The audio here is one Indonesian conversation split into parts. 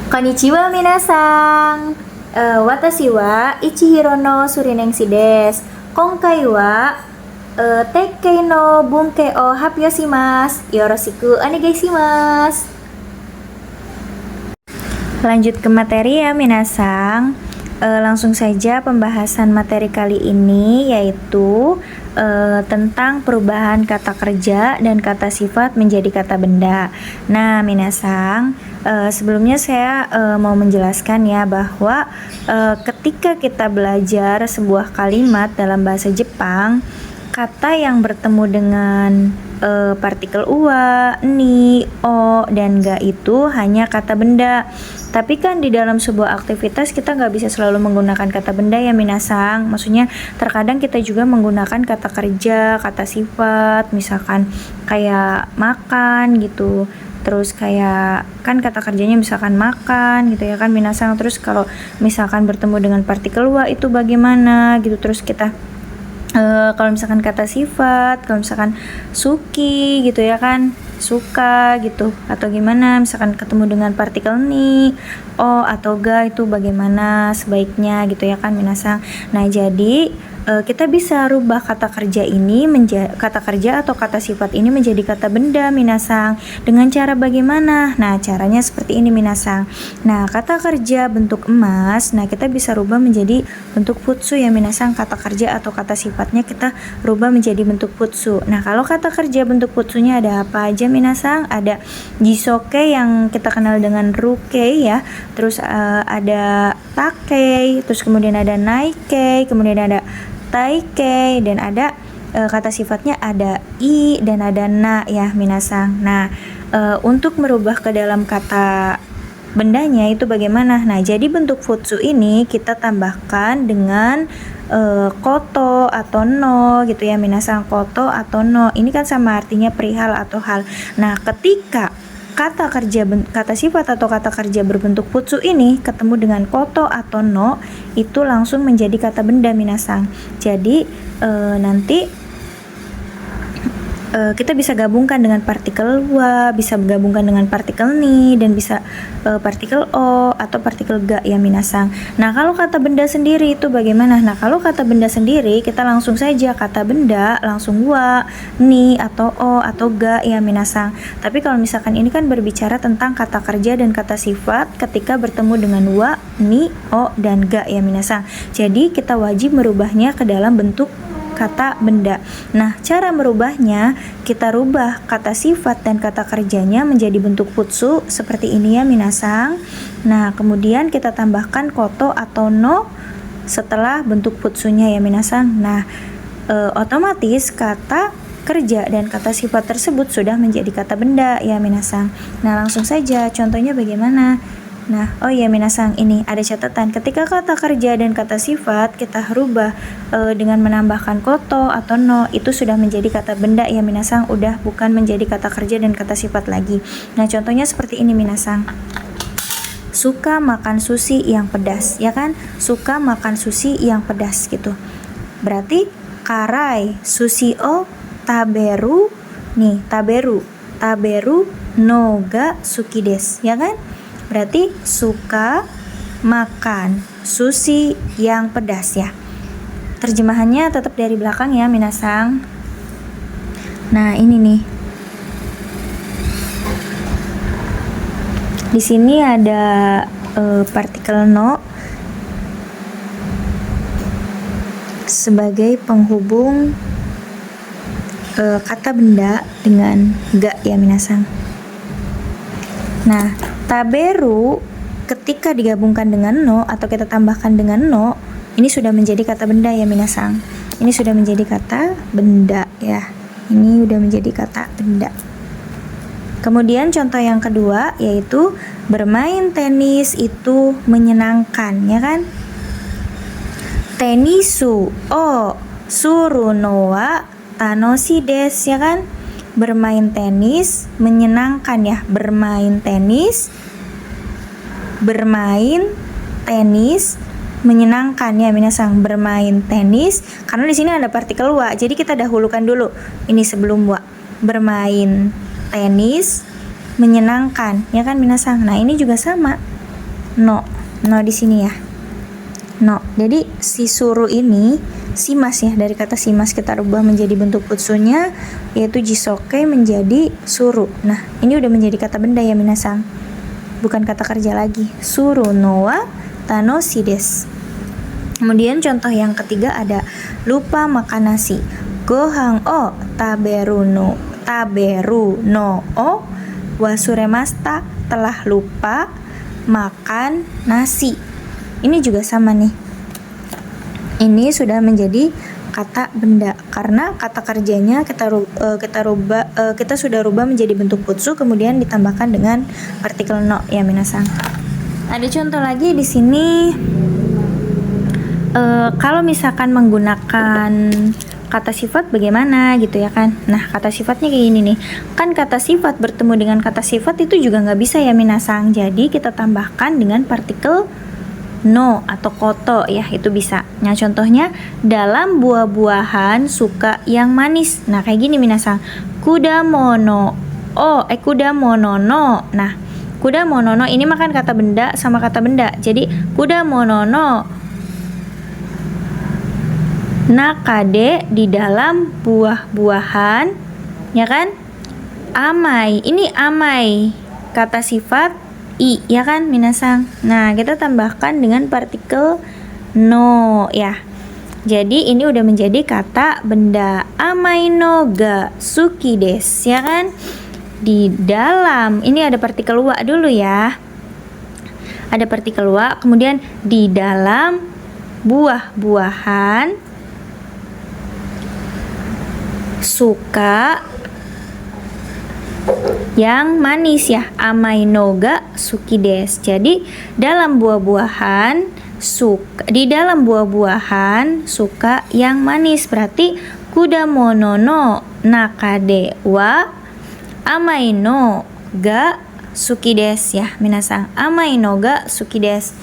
Konnichiwa minasan. Watashi wa Ichihiro no Surinengshi desu. Konkai wa Tekkei no Bunkei o Happyoshimasu. Yoroshiku onegaishimasu. Lanjut ke materi ya minasan. Langsung saja pembahasan materi kali ini yaitu tentang perubahan kata kerja dan kata sifat menjadi kata benda. Nah, minasan, sebelumnya saya mau menjelaskan ya bahwa ketika kita belajar sebuah kalimat dalam bahasa Jepang, kata yang bertemu dengan partikel ua, ni, o, dan ga itu hanya kata benda. Tapi kan di dalam sebuah aktivitas kita nggak bisa selalu menggunakan kata benda ya minasang. Maksudnya terkadang kita juga menggunakan kata kerja, kata sifat, misalkan kayak makan gitu. Terus kayak kan kata kerjanya misalkan makan gitu ya kan minasang. Terus kalau misalkan bertemu dengan partikel wa itu bagaimana gitu. Terus kita kalau misalkan kata sifat, kalau misalkan suki gitu ya kan, suka gitu, atau gimana misalkan ketemu dengan partikel ni, o atau ga itu bagaimana sebaiknya gitu ya kan minasang. Nah jadi kita bisa rubah kata kerja ini kata kerja atau kata sifat ini menjadi kata benda minasang dengan cara bagaimana? Nah caranya seperti ini minasang. Nah kata kerja bentuk emas, nah kita bisa rubah menjadi bentuk futsu ya minasang. Kata kerja atau kata sifatnya kita rubah menjadi bentuk futsu. Nah kalau kata kerja bentuk futsunya ada apa aja minasang? Ada jisoke yang kita kenal dengan ruke ya, terus ada take, terus kemudian ada naike, kemudian ada taike, dan ada kata sifatnya ada i dan ada na ya minasang. Nah untuk merubah ke dalam kata bendanya itu bagaimana? Nah jadi bentuk futsu ini kita tambahkan dengan koto atau no gitu ya minasang. Koto atau no ini kan sama artinya perihal atau hal. Nah ketika kata sifat atau kata kerja berbentuk futsu ini ketemu dengan koto atau no, itu langsung menjadi kata benda minasang. Jadi nanti kita bisa gabungkan dengan partikel wa, bisa gabungkan dengan partikel ni, dan bisa partikel o atau partikel ga ya minasang. Nah kalau kata benda sendiri itu bagaimana? Nah kalau kata benda sendiri kita langsung saja kata benda langsung wa, ni atau o atau ga ya minasang. Tapi kalau misalkan ini kan berbicara tentang kata kerja dan kata sifat ketika bertemu dengan wa, ni, o, dan ga ya minasang. Jadi kita wajib merubahnya ke dalam bentuk kata benda. Nah, cara merubahnya kita rubah kata sifat dan kata kerjanya menjadi bentuk futsu seperti ini ya minasang. Nah, kemudian kita tambahkan koto atau no setelah bentuk futsunya ya minasang. Nah, otomatis kata kerja dan kata sifat tersebut sudah menjadi kata benda ya minasang. Nah, langsung saja contohnya bagaimana? Nah, oh ya minasang, ini ada catatan. Ketika kata kerja dan kata sifat kita rubah dengan menambahkan koto atau no, itu sudah menjadi kata benda ya minasang, udah bukan menjadi kata kerja dan kata sifat lagi. Nah, contohnya seperti ini minasang. Suka makan sushi yang pedas, ya kan? Suka makan sushi yang pedas gitu. Berarti karai sushi o taberu, nih taberu no ga suki desu, ya kan? Berarti suka makan sushi yang pedas ya. Terjemahannya tetap dari belakang ya minasang. Nah ini nih. Di sini ada partikel no sebagai penghubung kata benda dengan ga ya minasang. Nah, taberu ketika digabungkan dengan no atau kita tambahkan dengan no, ini sudah menjadi kata benda ya minasang. Ini sudah menjadi kata benda ya. Ini udah menjadi kata benda. Kemudian contoh yang kedua yaitu bermain tenis itu menyenangkan, ya kan? Tenisu o suru no wa tanoshi desu, ya kan? Bermain tenis menyenangkan ya. Bermain tenis menyenangkan ya minasang. Bermain tenis karena di sini ada partikel wa, jadi kita dahulukan dulu ini sebelum wa. Bermain tenis menyenangkan, ya kan minasang. Nah ini juga sama, no. No di sini ya. No. Jadi si suru ini simas ya, dari kata simas kita rubah menjadi bentuk putsunya yaitu jisoke menjadi suru. Nah, ini udah menjadi kata benda ya minasang. Bukan kata kerja lagi. Suru no wa tanoshi desu. Kemudian contoh yang ketiga ada lupa makan nasi. Gohan o taberu no o wasuremasta, telah lupa makan nasi. Ini juga sama nih. Ini sudah menjadi kata benda karena kata kerjanya kita sudah rubah menjadi bentuk putsu kemudian ditambahkan dengan partikel no ya minasang. Ada contoh lagi di sini. Kalau misalkan menggunakan kata sifat bagaimana gitu ya kan. Nah, kata sifatnya kayak gini nih. Kan kata sifat bertemu dengan kata sifat itu juga nggak bisa ya minasang. Jadi kita tambahkan dengan partikel no atau koto ya, itu bisa. Nah, contohnya dalam buah-buahan suka yang manis. Nah, kayak gini minasang. Kudamono no. Nah, kudamono no ini makan kata benda sama kata benda. Jadi kudamono no nakade, di dalam buah-buahan ya kan, amai, ini amai kata sifat i ya kan minasang. Nah, kita tambahkan dengan partikel no ya, jadi ini udah menjadi kata benda. Amai no ga suki desu ya kan. Di dalam, ini ada partikel wa dulu ya, ada partikel wa, kemudian di dalam buah-buahan suka yang manis ya, amai no ga suki desu. Jadi dalam buah-buahan di dalam buah-buahan suka yang manis, berarti kudamono no nakade wa amai no ga suki desu ya minasang. Amai no ga suki desu.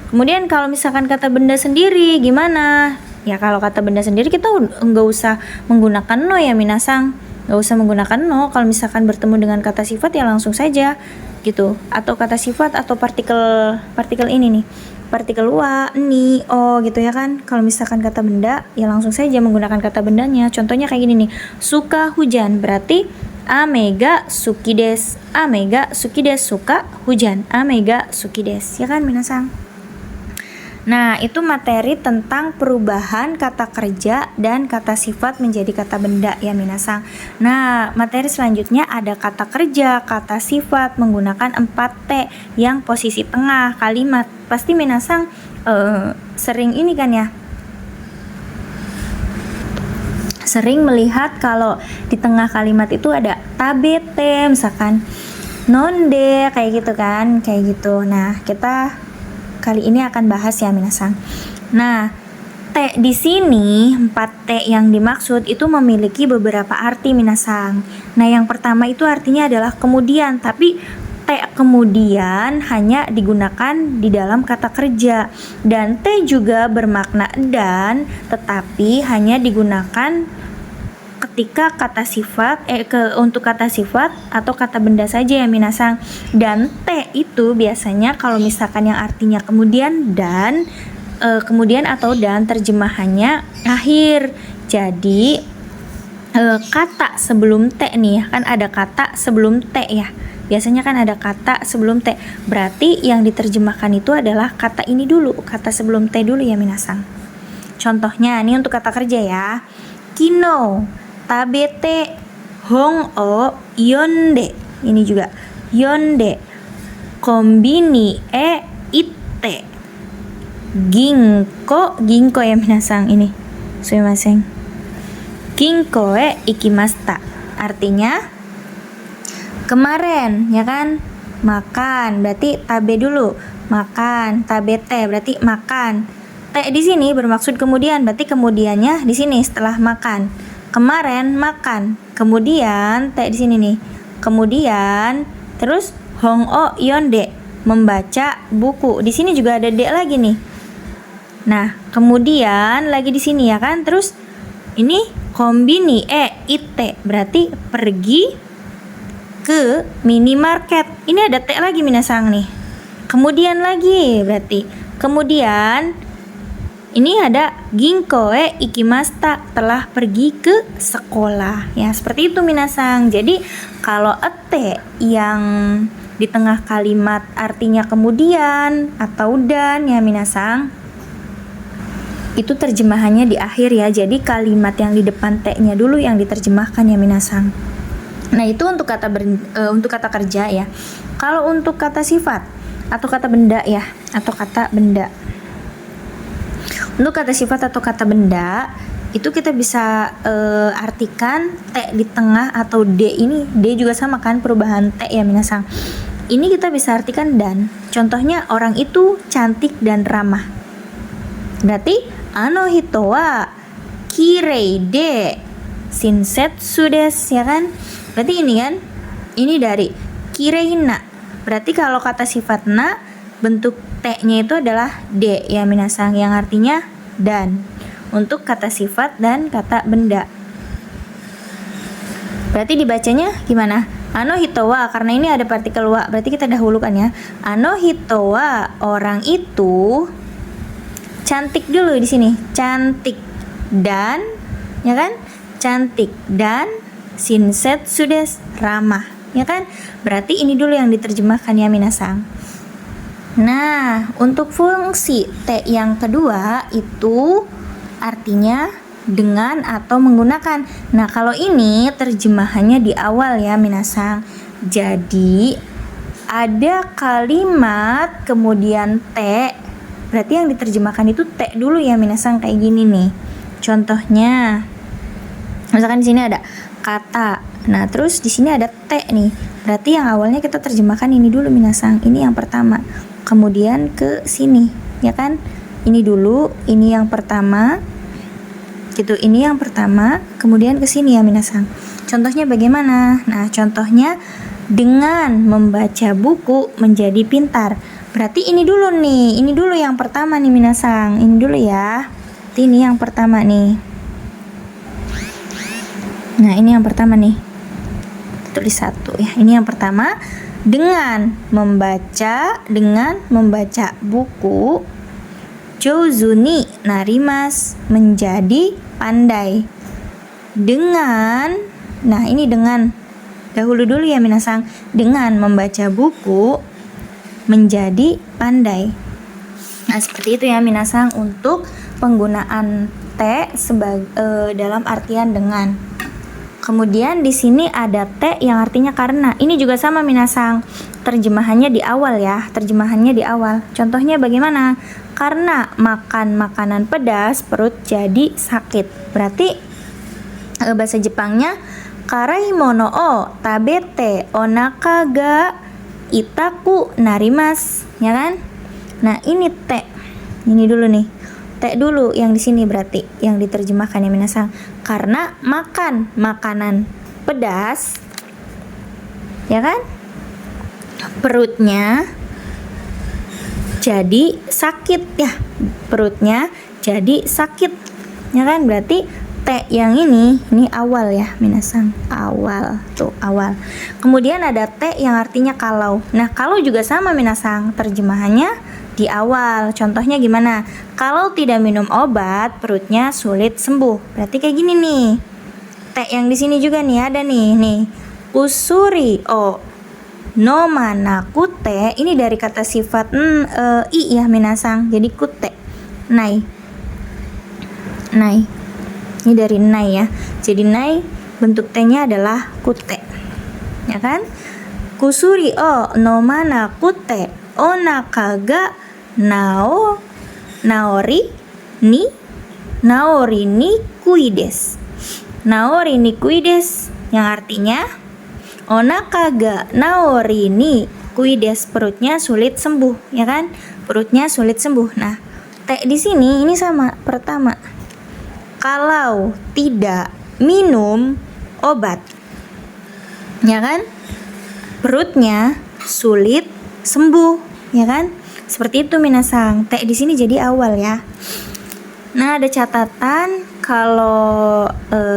Kemudian kalau misalkan kata benda sendiri gimana? Ya kalau kata benda sendiri kita nggak usah menggunakan no ya minasang, nggak usah menggunakan no. Kalau misalkan bertemu dengan kata sifat ya langsung saja gitu, atau kata sifat atau partikel ini nih, partikel wa, ni, o gitu ya kan. Kalau misalkan kata benda ya langsung saja menggunakan kata bendanya. Contohnya kayak gini nih, suka hujan, berarti ame ga suki desu. Ame ga suki desu, suka hujan. Ame ga suki desu ya kan minasang. Nah, itu materi tentang perubahan kata kerja dan kata sifat menjadi kata benda ya minasang. Nah, materi selanjutnya ada kata kerja, kata sifat menggunakan 4T yang posisi tengah kalimat. Pasti minasang sering ini kan ya, sering melihat kalau di tengah kalimat itu ada tabete misalkan, nonde kayak gitu kan, kayak gitu. Nah, kita kali ini akan bahas ya minasang. Nah, T di sini 4T yang dimaksud itu memiliki beberapa arti minasang. Nah, yang pertama itu artinya adalah kemudian, tapi T kemudian hanya digunakan di dalam kata kerja, dan T juga bermakna dan tetapi hanya digunakan ketika kata sifat untuk kata sifat atau kata benda saja ya minasang. Dan T itu biasanya kalau misalkan yang artinya kemudian dan kemudian atau dan terjemahannya akhir. Jadi kata sebelum T nih kan ada kata sebelum T ya. Biasanya kan ada kata sebelum T. Berarti yang diterjemahkan itu adalah kata ini dulu, kata sebelum T dulu ya minasang. Contohnya ini untuk kata kerja ya. Kino tabete hong o yonde. Ini juga yonde. Kombini itte. Ginko ya minasang ini. Sumimasen. Ginko ikimashita. Artinya kemarin ya kan, makan berarti tabe dulu, makan, tabete berarti makan. T di sini bermaksud kemudian, berarti kemudiannya di sini setelah makan. Kemarin makan, kemudian T di sini nih. Kemudian terus hong o yonde, membaca buku. Di sini juga ada D lagi nih. Nah, kemudian lagi di sini ya kan. Terus ini kombini itte berarti pergi ke minimarket. Ini ada T lagi minasang nih. kemudian lagi berarti. Kemudian ini ada ginko ikimasta, telah pergi ke sekolah. Ya, seperti itu minasang. Jadi kalau ete yang di tengah kalimat artinya kemudian atau dan ya minasang, itu terjemahannya di akhir ya. Jadi kalimat yang di depan te-nya dulu yang diterjemahkan ya minasang. Nah, itu untuk untuk kata kerja ya. Kalau untuk kata sifat atau kata benda ya, atau kata benda. Untuk kata sifat atau kata benda itu kita bisa artikan te di tengah atau d ini. D juga sama kan, perubahan te ya minasang. Ini kita bisa artikan dan. Contohnya, orang itu cantik dan ramah. Berarti ano hito wa kirei de shinsetsu desu, ya kan? Berarti ini kan, ini dari kirei na. Berarti kalau kata sifat na, bentuk T-nya itu adalah D ya minasang, yang artinya dan. Untuk kata sifat dan kata benda. Berarti dibacanya gimana? Ano hito wa, karena ini ada partikel wa, berarti kita dahulukan ya. Ano hito wa, orang itu cantik dulu di sini. Cantik dan, ya kan? Cantik dan shinsetsu desu, ramah, ya kan? Berarti ini dulu yang diterjemahkan ya minasang. Nah, untuk fungsi T yang kedua itu artinya dengan atau menggunakan. Nah, kalau ini terjemahannya di awal ya minasang. Jadi ada kalimat kemudian T, berarti yang diterjemahkan itu T dulu ya minasang, kayak gini nih. Contohnya, misalkan di sini ada kata. Nah, terus di sini ada T nih. Berarti yang awalnya kita terjemahkan ini dulu minasang. Ini yang pertama. Kemudian ke sini, ya kan? Ini dulu, ini yang pertama. Gitu, ini yang pertama, kemudian ke sini ya minasang. Contohnya bagaimana? Nah, contohnya dengan membaca buku menjadi pintar. Berarti ini dulu nih, ini dulu yang pertama nih minasang. Ini dulu ya. Ini yang pertama nih. Nah, ini yang pertama nih. Tulis satu ya. Ini yang pertama. Dengan membaca buku, jouzu ni narimasu, menjadi pandai. Dengan, nah ini dengan, dahulu dulu ya minasang, dengan membaca buku menjadi pandai. Nah, seperti itu ya minasang untuk penggunaan te dalam artian dengan. Kemudian di sini ada te yang artinya karena. Ini juga sama minasang. Terjemahannya di awal ya. Terjemahannya di awal. Contohnya bagaimana? Karena makan makanan pedas perut jadi sakit. Berarti bahasa Jepangnya karaimono o tabete onaka ga itaku narimasu, ya kan? Nah, ini te. Ini dulu nih. Te dulu yang di sini berarti yang diterjemahkan ya minasang. Karena makan makanan pedas, ya kan? Perutnya jadi sakit ya. Perutnya jadi sakit, ya kan? Berarti te yang ini awal ya minasang. Awal, tuh awal. Kemudian ada te yang artinya kalau. Nah, kalau juga sama minasang, terjemahannya di awal. Contohnya gimana? Kalau tidak minum obat, perutnya sulit sembuh. Berarti kayak gini nih. Te yang di sini juga nih ada nih. Kusuri o no mana kute. Ini dari kata sifat i ya minasang. Jadi kute. Nai. Ini dari nai ya. Jadi nai bentuk te-nya adalah kute. Ya kan? Kusuri o no mana kute onaka ga naori ni kuides. Naori ni kuides yang artinya onaka ga naori ni kuides, perutnya sulit sembuh, ya kan? Perutnya sulit sembuh. Nah, te di sini ini sama pertama. Kalau tidak minum obat, ya kan? Perutnya sulit sembuh, ya kan? Seperti itu minasang. Te di sini jadi awal ya. Nah, ada catatan kalau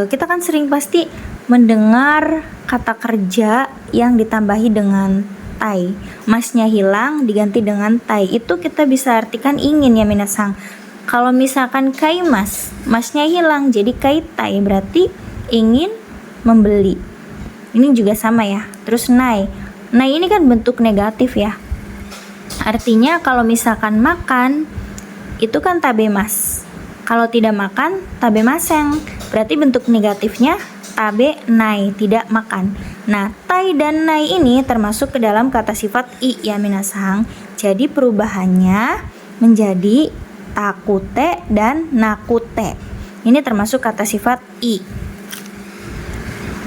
kita kan sering pasti mendengar kata kerja yang ditambahi dengan tai. Masnya hilang diganti dengan tai. Itu kita bisa artikan ingin ya minasang. Kalau misalkan kai mas, masnya hilang jadi kai tai, berarti ingin membeli. Ini juga sama ya. Terus nai. Nai ini kan bentuk negatif ya. Artinya kalau misalkan makan itu kan tabemas. Kalau tidak makan tabemaseng. Berarti bentuk negatifnya tabe nai, tidak makan. Nah, tai dan nai ini termasuk ke dalam kata sifat i ya minasang. Jadi perubahannya menjadi takute dan nakute. Ini termasuk kata sifat i.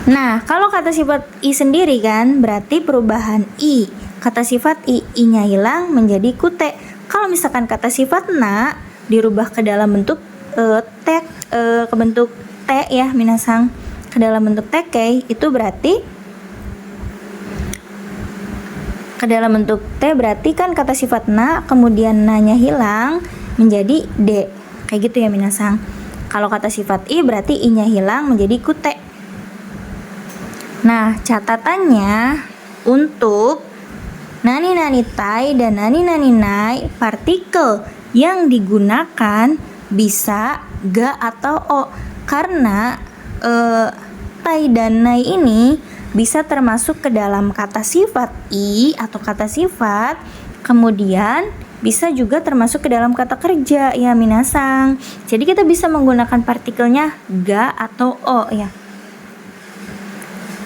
Nah, kalau kata sifat i sendiri kan berarti perubahan i. Kata sifat i-nya hilang menjadi kute. Kalau misalkan kata sifat na dirubah ke dalam bentuk ke bentuk te ya minasang, ke dalam bentuk teke, itu berarti ke dalam bentuk t, berarti kan kata sifat na kemudian nanya hilang menjadi d, kayak gitu ya minasang. Kalau kata sifat i berarti i-nya hilang menjadi kute. Nah, catatannya untuk nani nani tai dan nani nani nai, partikel yang digunakan bisa ga atau o, karena tai dan nai ini bisa termasuk ke dalam kata sifat i atau kata sifat, kemudian bisa juga termasuk ke dalam kata kerja ya minasang. Jadi kita bisa menggunakan partikelnya ga atau o ya.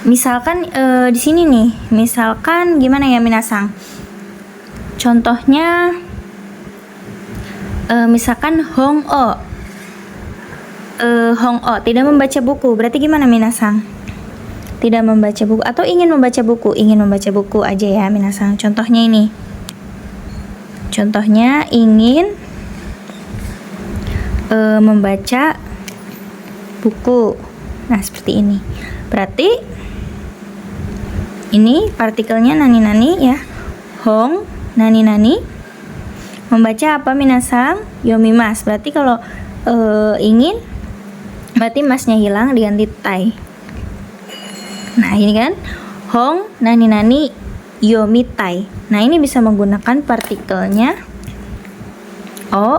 Misalkan di sini nih, misalkan gimana ya minasang? Contohnya misalkan hong o tidak membaca buku, berarti gimana minasang? Tidak membaca buku atau ingin membaca buku? Ingin membaca buku aja ya minasang. Contohnya ini. Contohnya ingin membaca buku. Nah, seperti ini. Berarti ini partikelnya nani-nani ya. Hong, nani-nani. Membaca apa minasang? Yomimas. Berarti kalau ingin, berarti masnya hilang diganti tai. Nah, ini kan hong, nani-nani, yomitai. Nah, ini bisa menggunakan partikelnya o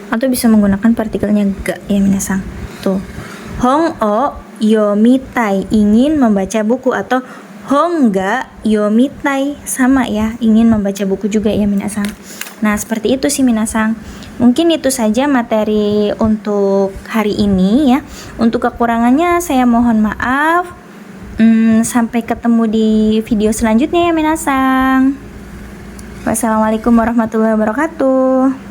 atau bisa menggunakan partikelnya ga ya minasang. Tuh. Hong o yomitai, ingin membaca buku, atau hong ga yomitai, sama ya, ingin membaca buku juga ya minasang. Nah, seperti itu sih minasang. Mungkin itu saja materi untuk hari ini ya. Untuk kekurangannya saya mohon maaf. Sampai ketemu di video selanjutnya ya minasang. Wassalamualaikum warahmatullahi wabarakatuh.